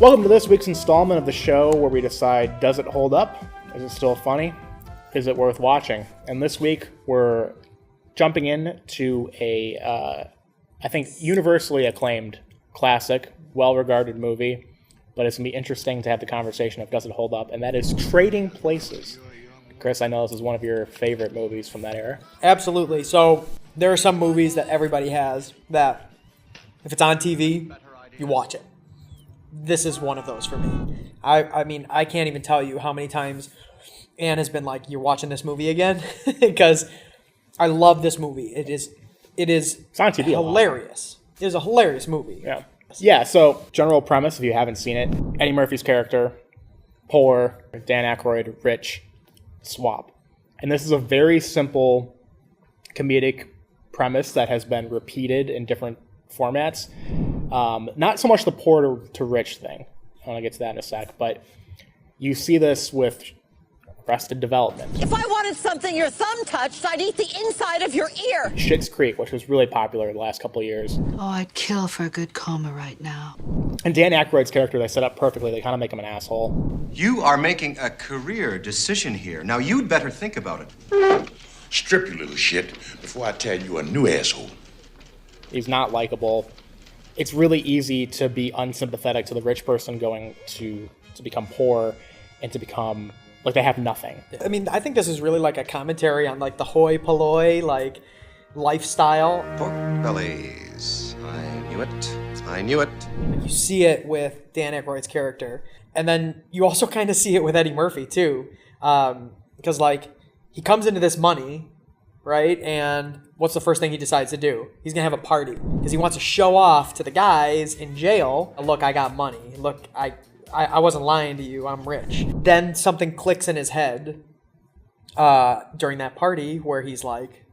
Welcome to this week's installment of the show where we decide, does it hold up? Is it still funny? Is it worth watching? And this week we're jumping in to a, I think, universally acclaimed classic, well-regarded movie, but it's going to be interesting to have the conversation of does it hold up, and that is Trading Places. Chris, I know this is one of your favorite movies from that era. Absolutely. So there are some movies that everybody has that if it's on TV, you watch it. This is one of those for me. I mean, I can't even tell you how many times Anne has been like, you're watching this movie again? Because I love this movie. It is It's on TV hilarious. It is a hilarious movie. Yeah, so general premise, if you haven't seen it, Eddie Murphy's character, poor, Dan Aykroyd, rich, swap. And this is a very simple comedic premise that has been repeated in different formats. Not so much the poor to rich thing. I want to get to that in a sec, but you see this with Arrested Development. If I wanted something your thumb touched, I'd eat the inside of your ear. Schitt's Creek, which was really popular the last couple of years. Oh, I'd kill for a good coma right now. And Dan Aykroyd's character, they set up perfectly. They kind of make him an asshole. You are making a career decision here. Now, you'd better think about it. Strip, you little shit, before I tell you a new asshole. He's not likable. It's really easy to be unsympathetic to the rich person going to become poor and to become, like, they have nothing. I mean, I think this is really like a commentary on like the hoi polloi, like lifestyle. Pork bellies. I knew it. You see it with Dan Aykroyd's character. And then you also kind of see it with Eddie Murphy, too. Because, like, he comes into this money, right? And what's the first thing he decides to do? He's going to have a party. Because he wants to show off to the guys in jail, look, I got money. Look, I wasn't lying to you. I'm rich. Then something clicks in his head during that party where he's like,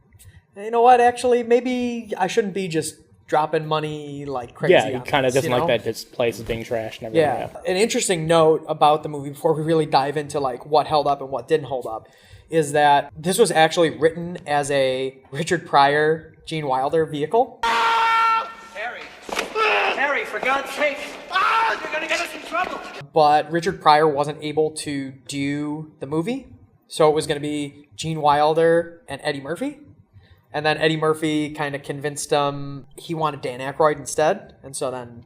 you know what? Actually, maybe I shouldn't be just dropping money like crazy. Yeah, he kind of doesn't like that his place is being trashed and everything. Yeah. An interesting note about the movie before we really dive into like what held up and what didn't hold up is that this was actually written as a Richard Pryor, Gene Wilder vehicle. Harry, for God's sake! You're gonna get us in trouble! But Richard Pryor wasn't able to do the movie, so it was going to be Gene Wilder and Eddie Murphy. And then Eddie Murphy kind of convinced him he wanted Dan Aykroyd instead. And so then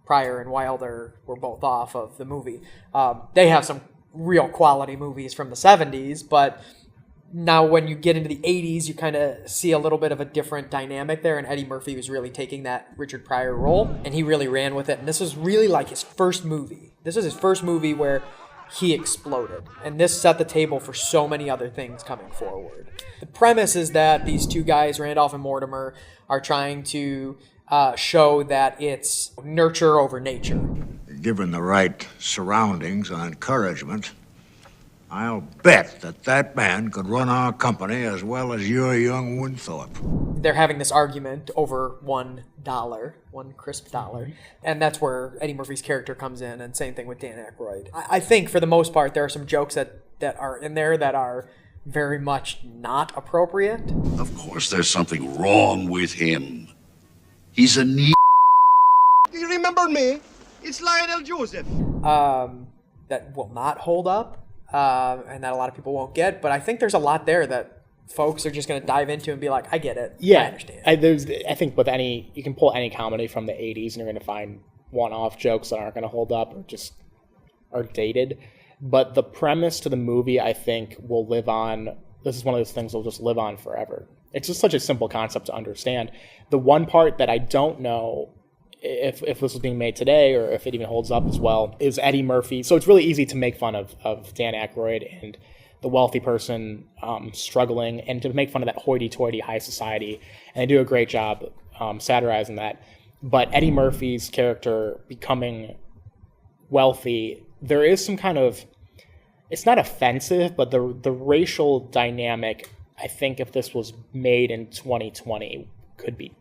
Pryor and Wilder were both off of the movie. They have some real quality movies from the 70s, but now when you get into the 80s, you kind of see a little bit of a different dynamic there. And Eddie Murphy was really taking that Richard Pryor role, and he really ran with it. And this was really like his first movie. This was his first movie where he exploded. And this set the table for so many other things coming forward. The premise is that these two guys, Randolph and Mortimer, are trying to show that it's nurture over nature. Given the right surroundings and encouragement, I'll bet that man could run our company as well as your young Winthorpe. They're having this argument over $1, one crisp dollar. And that's where Eddie Murphy's character comes in, and same thing with Dan Aykroyd. I think for the most part, there are some jokes that are in there that are very much not appropriate. Of course there's something wrong with him. He's a Do You remember me? It's Lionel Joseph. That will not hold up, and that a lot of people won't get. But I think there's a lot there that folks are just going to dive into and be like, I get it. Yeah, I understand. I think with you can pull any comedy from the 80s and you're going to find one-off jokes that aren't going to hold up or just are dated. But the premise to the movie, I think, will live on. This is one of those things that will just live on forever. It's just such a simple concept to understand. The one part that I don't know if this was being made today or if it even holds up as well is Eddie Murphy. So it's really easy to make fun of Dan Aykroyd and the wealthy person struggling and to make fun of that hoity-toity high society. And they do a great job satirizing that. But Eddie Murphy's character becoming wealthy, there is some kind of, it's not offensive, but the racial dynamic, I think if this was made in 2020 would be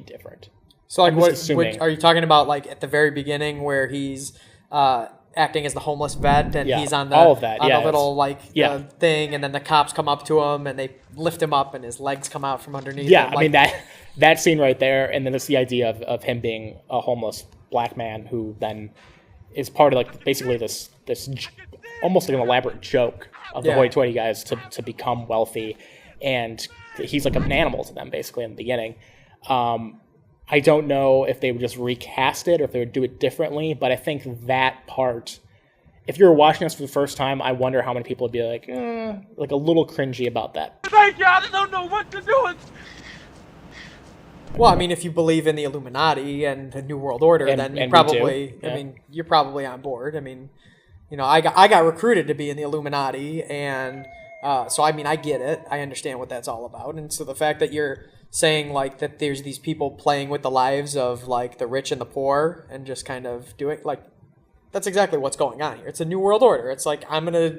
different. So like what are you talking about, like at the very beginning where he's acting as the homeless vet and he's on the all of that. on the little thing, and then the cops come up to him and they lift him up and his legs come out from underneath him. I mean that scene right there, and then it's the idea of him being a homeless black man who then is part of like basically this almost like an elaborate joke of the hoity-toity guys to become wealthy, and he's like an animal to them basically in the beginning. I don't know if they would just recast it or if they would do it differently, but I think that part, if you were watching this for the first time, I wonder how many people would be like a little cringy about that. Thank you, I don't know what to do. Well, I mean, if you believe in the Illuminati and the New World Order, then you probably, I mean, you're probably on board. I mean, you know, I got recruited to be in the Illuminati, and so, I mean, I get it. I understand what that's all about. And so the fact that you're saying, like, that there's these people playing with the lives of, like, the rich and the poor and just kind of doing, like, that's exactly what's going on here. It's a New World Order. It's like, I'm gonna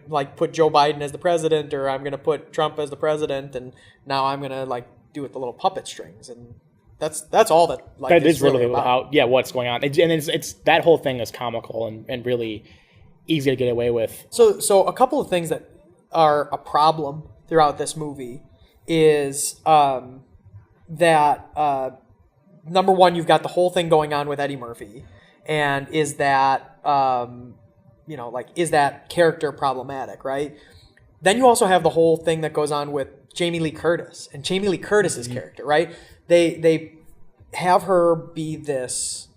like put Joe Biden as the president, or I'm gonna put Trump as the president, and now I'm gonna like do it with the little puppet strings, and that's all that. Like, that is really about. how what's going on, and it's that whole thing is comical and really easy to get away with. So a couple of things that are a problem throughout this movie is that number one, you've got the whole thing going on with Eddie Murphy. And is that, is that character problematic, right? Then you also have the whole thing that goes on with Jamie Lee Curtis and Jamie Lee Curtis's character, right? They have her be this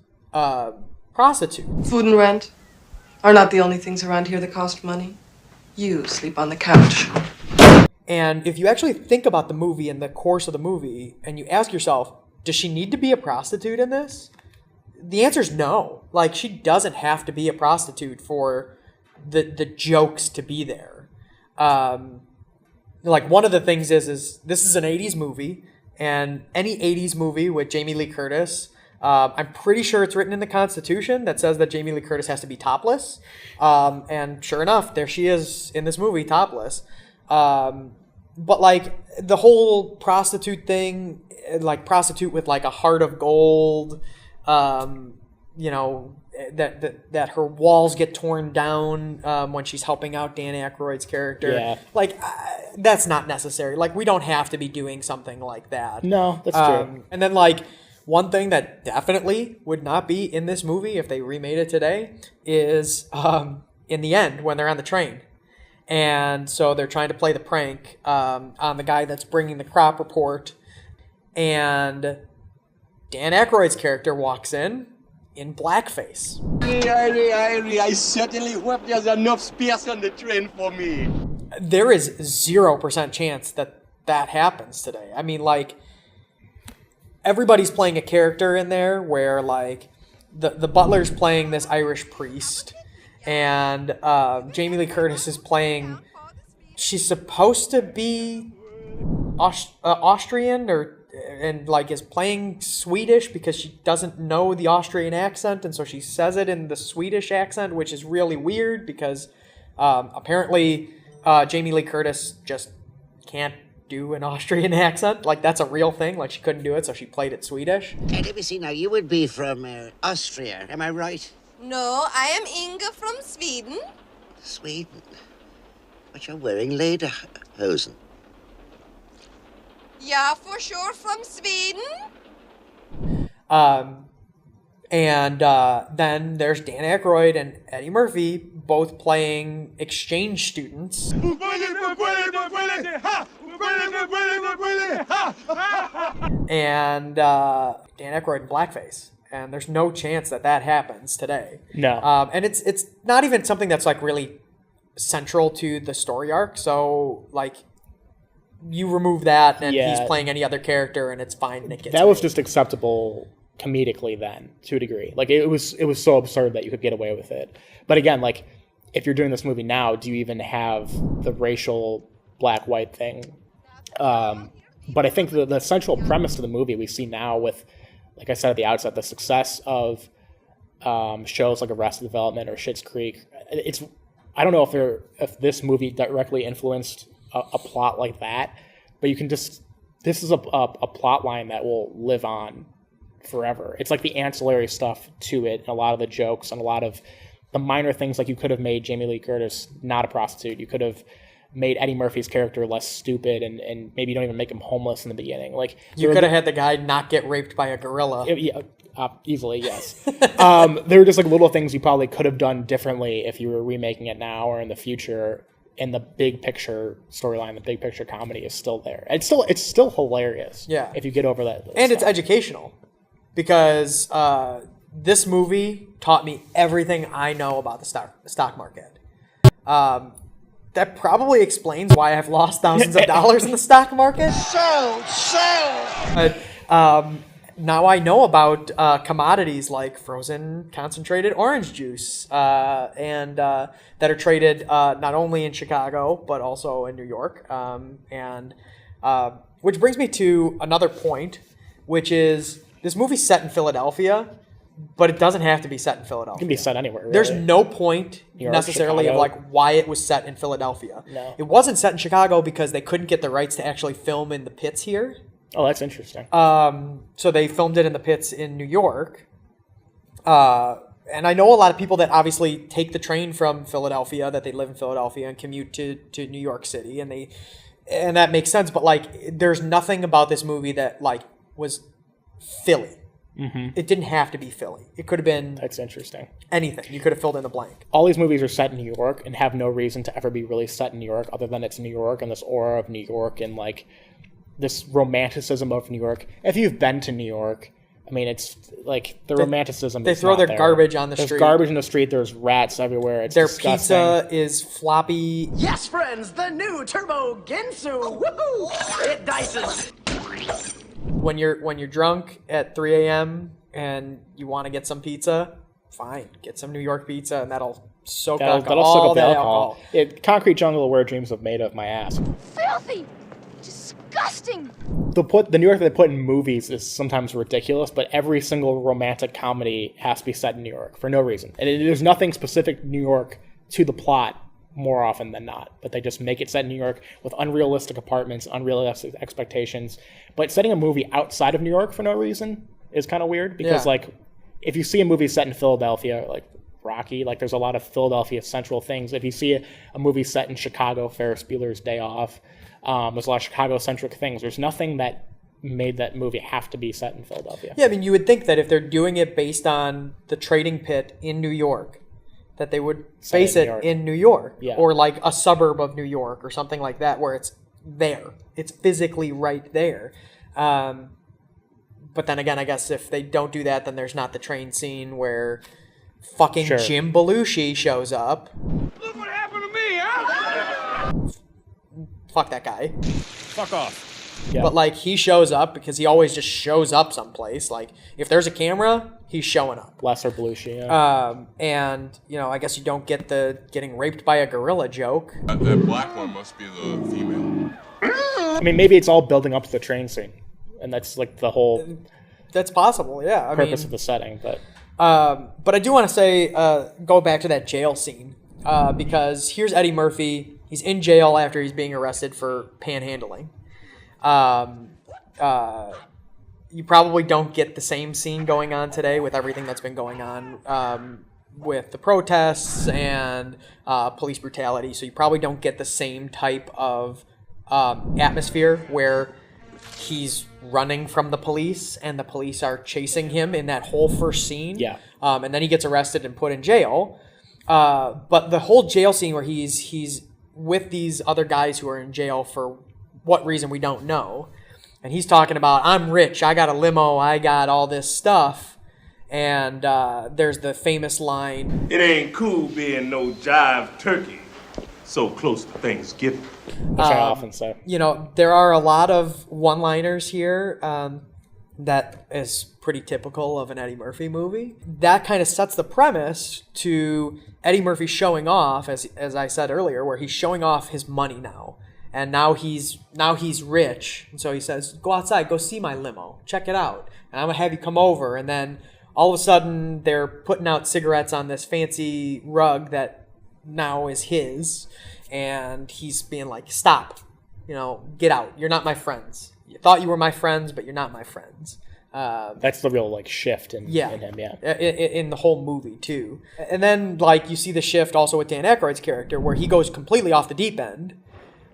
prostitute. Food and rent are not the only things around here that cost money. You sleep on the couch. And if you actually think about the movie and the course of the movie, and you ask yourself, does she need to be a prostitute in this? The answer is no. Like, she doesn't have to be a prostitute for the jokes to be there. Like, one of the things is this is an 80s movie, and any 80s movie with Jamie Lee Curtis, I'm pretty sure it's written in the Constitution that says that Jamie Lee Curtis has to be topless. And sure enough, there she is in this movie, topless. But, like, the whole prostitute thing, like, prostitute with, like, a heart of gold... that her walls get torn down when she's helping out Dan Aykroyd's character. Yeah. Like, that's not necessary. Like, we don't have to be doing something like that. No, that's true. And then, like, one thing that definitely would not be in this movie if they remade it today is in the end when they're on the train. And so they're trying to play the prank on the guy that's bringing the crop report. And... Dan Aykroyd's character walks in blackface. I certainly hope there's enough space on the train for me. There is 0% chance that happens today. I mean, like, everybody's playing a character in there where, like, the butler's playing this Irish priest, and Jamie Lee Curtis is playing... She's supposed to be Austrian and like is playing Swedish because she doesn't know the Austrian accent, and so she says it in the Swedish accent, which is really weird because apparently Jamie Lee Curtis just can't do an Austrian accent. Like, that's a real thing. Like, she couldn't do it, so she played it Swedish. Hey, let me see now. You would be from Austria, am I right? No, I am Inga from Sweden. Sweden? But you're wearing lederhosen. Yeah, for sure, from Sweden. And then there's Dan Aykroyd and Eddie Murphy both playing exchange students. And Dan Aykroyd in blackface. And there's no chance that happens today. No. And it's not even something that's like really central to the story arc. So, like, you remove that and he's playing any other character and it's fine and it gets that was just acceptable comedically then, to a degree. Like, it was so absurd that you could get away with it. But again, like, if you're doing this movie now, do you even have the racial black-white thing? But I think the central premise of the movie we see now with, like I said at the outset, the success of shows like Arrested Development or Schitt's Creek, I don't know if this movie directly influenced a plot like that, but you can this is a plot line that will live on forever. It's like the ancillary stuff to it, and a lot of the jokes and a lot of the minor things. Like, you could have made Jamie Lee Curtis not a prostitute. You could have made Eddie Murphy's character less stupid, and maybe you don't even make him homeless in the beginning. Like, you could have had the guy not get raped by a gorilla. Easily, yes. There were just like little things you probably could have done differently if you were remaking it now or in the future. And the big picture storyline, the big picture comedy is still there. It's still hilarious. Yeah. If you get over that. And it's educational because this movie taught me everything I know about the stock market. That probably explains why I've lost thousands of dollars in the stock market. But now I know about commodities like frozen concentrated orange juice and that are traded not only in Chicago but also in New York. And which brings me to another point, which is this movie's set in Philadelphia, but it doesn't have to be set in Philadelphia. It can be set anywhere. Really. There's no point York, necessarily Chicago. of like why it was set in Philadelphia. No. It wasn't set in Chicago because they couldn't get the rights to actually film in the pits here. Oh, that's interesting. So they filmed it in the pits in New York. And I know a lot of people that obviously take the train from Philadelphia, that they live in Philadelphia and commute to New York City, and that makes sense. But like, there's nothing about this movie that like was Philly. Mm-hmm. It didn't have to be Philly. It could have been. That's interesting. Anything. You could have filled in the blank. All these movies are set in New York and have no reason to ever be really set in New York other than it's New York and this aura of New York and like this romanticism of New York. If you've been to New York, I mean, it's like the romanticism. They is throw not their there. garbage on the There's street. There's garbage in the street. There's rats everywhere. It's their disgusting. pizza is floppy. Yes, friends, the new Turbo Ginsu. Woohoo! It dices. When you're drunk at 3 a.m. and you want to get some pizza, fine, get some New York pizza, and that'll soak up That'll all soak up the that alcohol. Concrete jungle where dreams have made of my ass. Filthy! Disgusting! The New York that they put in movies is sometimes ridiculous, but every single romantic comedy has to be set in New York for no reason. And there's nothing specific New York to the plot more often than not. But they just make it set in New York with unrealistic apartments, unrealistic expectations. But setting a movie outside of New York for no reason is kind of weird because, like, if you see a movie set in Philadelphia, like Rocky, like there's a lot of Philadelphia central things. If you see a movie set in Chicago, Ferris Bueller's Day Off, there's a lot of Chicago-centric things. There's nothing that made that movie have to be set in Philadelphia. Yeah, I mean, you would think that if they're doing it based on the trading pit in New York, that they would base it in New York, or like a suburb of New York or something like that where it's there. It's physically right there. But then again, I guess if they don't do that, then there's not the train scene where fucking Jim Belushi shows up. Look what happened to me, huh? Fuck that guy. Fuck off. Yeah. But like he shows up because he always just shows up someplace. Like if there's a camera, he's showing up. Lesser Belushi, yeah. And you know, I guess you don't get the getting raped by a gorilla joke. That black one must be the female. I mean, maybe it's all building up to the train scene, and that's like the whole. That's possible, yeah. Purpose of the setting, but I do want to say, go back to that jail scene because here's Eddie Murphy. He's in jail after he's being arrested for panhandling. You probably don't get the same scene going on today with everything that's been going on with the protests and police brutality. So you probably don't get the same type of atmosphere where he's running from the police and the police are chasing him in that whole first scene. Yeah. And then he gets arrested and put in jail. But the whole jail scene where he's with these other guys who are in jail for what reason we don't know. And he's talking about, I'm rich, I got a limo, I got all this stuff. And there's the famous line, "It ain't cool being no jive turkey so close to Thanksgiving." Which I often say. You know, there are a lot of one-liners here that is pretty typical of an Eddie Murphy movie. That kind of sets the premise to Eddie Murphy showing off, as I said earlier, where he's showing off his money now. And now he's rich. And so he says, go outside, go see my limo. Check it out. And I'm going to have you come over. And then all of a sudden they're putting out cigarettes on this fancy rug that now is his. And he's being like, stop. You know, get out. You're not my friends. You thought you were my friends, but you're not my friends. That's the real like shift in him, yeah. In the whole movie too. And then like you see the shift also with Dan Aykroyd's character where he goes completely off the deep end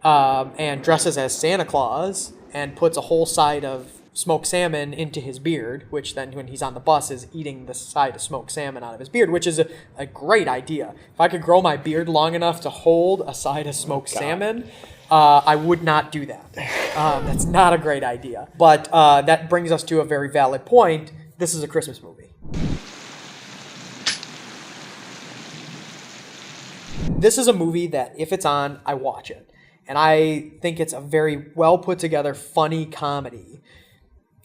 and dresses as Santa Claus and puts a whole side of smoked salmon into his beard, which then when he's on the bus is eating the side of smoked salmon out of his beard, which is a great idea. If I could grow my beard long enough to hold a side of smoked salmon, I would not do that. That's not a great idea. But that brings us to a very valid point. This is a Christmas movie. This is a movie that if it's on, I watch it. And I think it's a very well put together, funny comedy.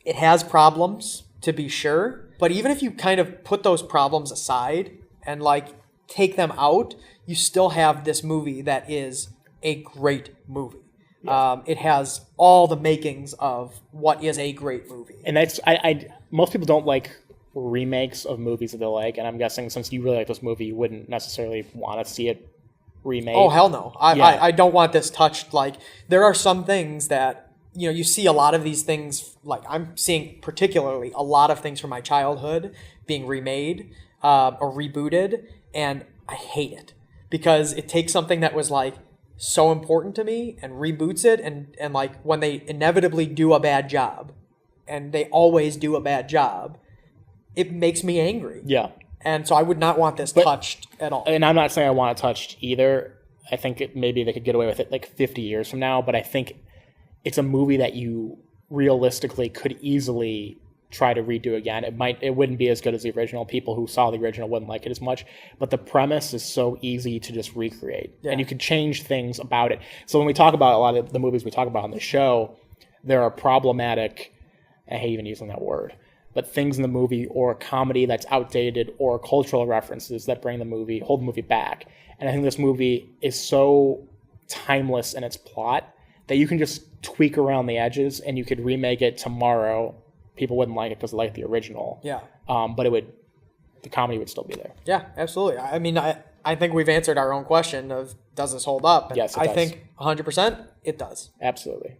It has problems, to be sure. But even if you kind of put those problems aside and like take them out, you still have this movie that is a great movie. Yeah. It has all the makings of what is a great movie. And that's most people don't like remakes of movies that they like, and I'm guessing since you really like this movie, you wouldn't necessarily want to see it remade. Oh hell no! I don't want this touched. Like there are some things that you see a lot of these things. Like I'm seeing particularly a lot of things from my childhood being remade or rebooted, and I hate it because it takes something that was like so important to me and reboots it, and like when they inevitably do a bad job, and they always do a bad job, it makes me angry. Yeah. And so I would not want this touched at all. And I'm not saying I want it touched either. I think maybe they could get away with it like 50 years from now, but I think it's a movie that you realistically could easily try to redo again. It wouldn't be as good as the original. People who saw the original wouldn't like it as much, but the premise is so easy to just recreate. Yeah. And you could change things about it. So when we talk about a lot of the movies we talk about on the show, there are problematic, I hate even using that word, but things in the movie or a comedy that's outdated or cultural references that hold the movie back. And I think this movie is so timeless in its plot that you can just tweak around the edges and you could remake it tomorrow. People wouldn't like it because they like the original. Yeah. But the comedy would still be there. Yeah, absolutely. I mean, I think we've answered our own question of does this hold up? And yes, it does. I think 100% it does. Absolutely.